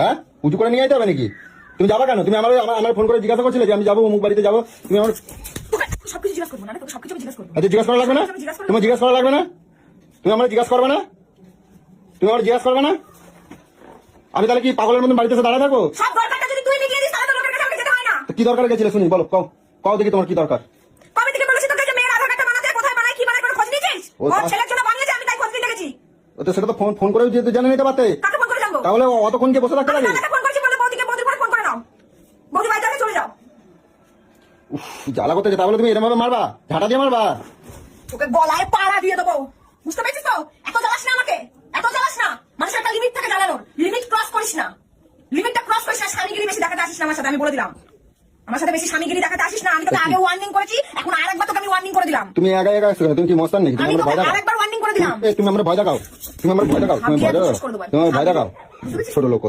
হ্যাঁ উঁচু করে নিয়ে যেতে হবে নাকি? তুমি যাবা কেন? তুমি আমার আমার ফোন করে জিজ্ঞাসা করছিলে যে আমি যাবো অমুক বাড়িতে যাবো, তুমি আমার সবকিছু জিজ্ঞাসা করবো না, তোকে সবকিছু আমি জিজ্ঞাসা করবো। আচ্ছা জিজ্ঞাসা করা লাগবে না? তোমার জিজ্ঞাসা করা লাগবে না? তুমি আমার জিজ্ঞাসা করবে না? তুমি আমার জিজ্ঞাসা করবে না? আমি তাহলে কি পাগলের মতন বাড়িতে এসে দাঁড়া থাকবো? সব দরকারটা যদি তুই মিটিয়ে দিস তাহলে তো লোকের কাছে আমাকে যেতে হয় না। কি দরকার গেছিলে শুনি, বলো কও কও দেখি তোমার কি দরকার? কবে থেকে বলেছি তোকে যে মেয়ের আধার কার্ডটা বানাতে, কোথায় বানাই কি বানাই কোনো খোঁজ নিয়েছিস? ওর ছেলের জন্য বানিয়েছে, আমি তাই খোঁজ নিতে গেছি। তো সেটা তো ফোন করে যেতে জানে নিতে পারতে। কাকে ফোন করে জানবো? তাহলে অতক্ষণ কে বসে থাকতে লাগে? কাকে ফোন করেছি বলে বৌদিকে, বৌদির পরে ফোন করে নাও। বৌদি বাড়িতে আছে, চলে যাও। জ্বালা করতে তাহলে তুমি এরকম ভাবে মারবা, ঝাঁটা দিয়ে মারবা? তোকে গলায় পাড়া দিয়ে দেবো, বুঝতে পেরেছিস তো? এত জ্বালাস না আমাকে, এত জ্বালাস না। মানুষের একটা লিমিট থাকে জ্বালানোর, লিমিট ক্রস করিস না। লিমিটটা ক্রস করিস না, স্বামীগিরি বেশি দেখাতে আসিস না আমার সাথে, আমি বলে দিলাম। আমার সাথে বেশি স্বামীগিরি দেখাতে আসিস না। আমি তোকে আগে ওয়ার্নিং করেছি, এখন আরেকবার তোকে আমি ওয়ার্নিং করে দিলাম। তুমি একা একা আসছো, তুমি কি মস্তান নাকি? তুমি আমি আমার তোকে ভয় দেখাও? আরেকবার ওয়ার্নিং করে দিলাম। তুমি আমার ভয় দেখাও, তুমি আমার ভয় দেখাও, তুমি ভয় দেখাও, তুমি আমার ভয় দেখাও, ছোট লোক কোথাকার।